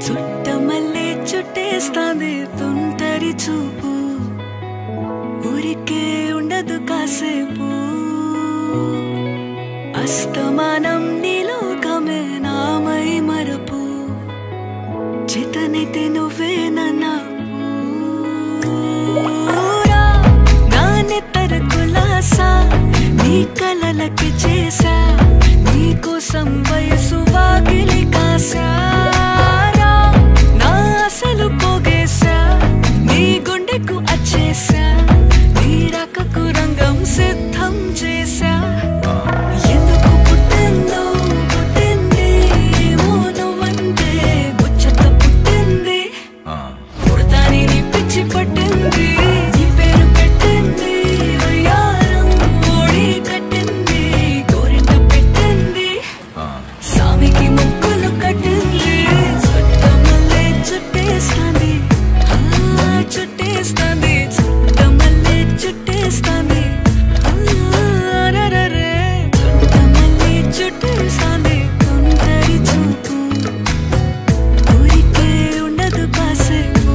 చుట్టమల్లే చుట్టేస్తాంది తుంటరి చూపు ఊరికే ఉండదు కాసేపు అస్తమానం నీలోకమే నామై మరపు చేతనైతే నువ్వే నన్నా నా నెత్తర కులాసా నీ కలలకి చేసా నీ కోసం వయసు వాకిలి కాసా నా అసలు పోగేసా నీ గుండెకు అచ్చేసా నీ రకకు రంగం సిద్ధం చేసా ఎందుకు పుట్టిందో పుట్టింది ఏమో నువ్వంటే ముచ్చట పుట్టింది పుడతాని నీ పిచ్చి పట్టింది నీ పేరు పెట్టింది వయ్యారం ఓడి కట్టింది గోరింట పెట్టింది సామికి ముక్కులు కట్టింది చుట్టమల్లే చుట్టేస్తాంది చుట్టేస్తాంది చుట్టమల్లే చుట్టేస్తాంది రరరే చుట్టమల్లే చుట్టేస్తాంది తుంటరి చూపు ఊరికే ఉండదు కాసేపు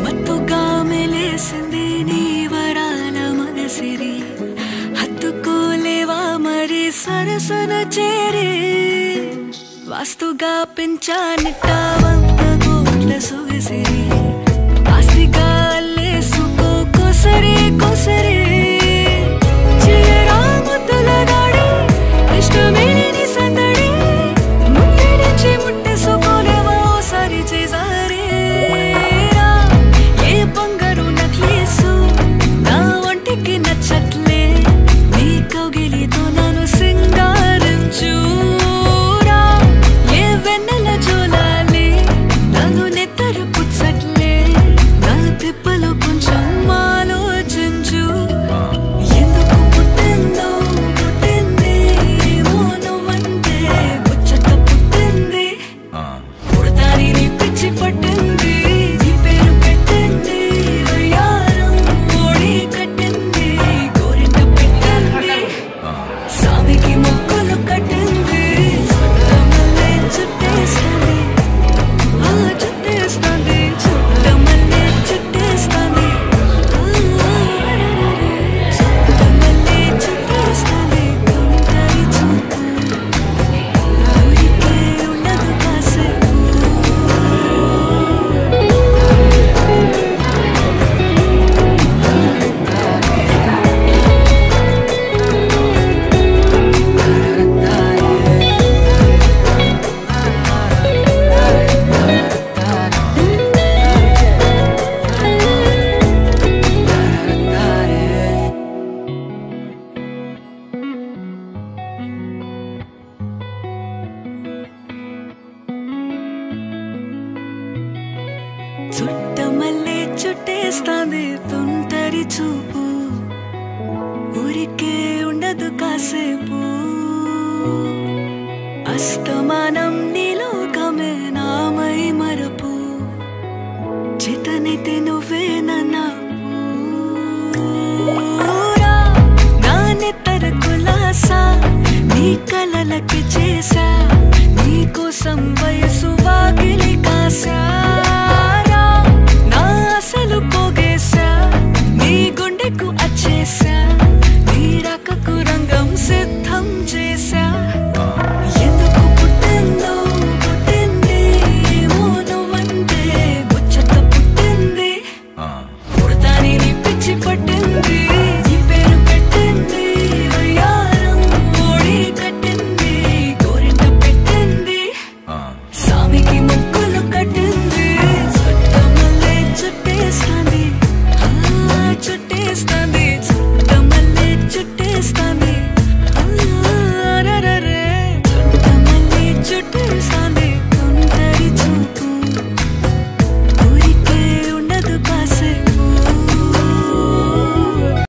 మత్తుగా మెలేసింది నీ వరాల మగసిరి హత్తుకోలేవా మరి సరసన చేరి వాస్తుగా పెంచానిట్ట 100 కోట్ల సొగసిరి ఆస్తిగా అల్లేసుకో కొసరి కొసరి చేయరా ముద్దుల దాడి ఇష్టమేని సందడి ముట్టడించి ముట్టేసుకోలేవా ఓసారి చేసారి ఏ బంగారు నక్లీసు నా ఒంటికి నచ్చట్లే నీ కౌగిలితో నన్ను సింగారించురా ఏ వెన్నెల జోలాలి నన్ను నెత్తరు పుచ్చట్లే నా తిప్పలు కొంచెం ఆలోచించు ఎందుకు పుట్టిందో పుట్టింది ఏమో నువ్వంటే ముచ్చట పుట్టింది పుడతాని నీ పిచ్చి పట్టింది నీ పేరు పెట్టింది వయ్యారం ఓడి కట్టింది గోరింట పెట్టింది సామికి ముక్కులు కట్టింది చుట్టమల్లే చుట్టేస్తాంది చుట్టేస్తాంది చుట్టమల్లే చుట్టేస్తాంది చుట్టమల్లే చుట్టేస్తాంది తుంటరి చూపు ఊరికే ఉండదు కాసేపు చుట్టమల్లే చుట్టేస్తాంది తుంటరి చూపు ఊరికే ఉండదు కాసేపు అస్తమానం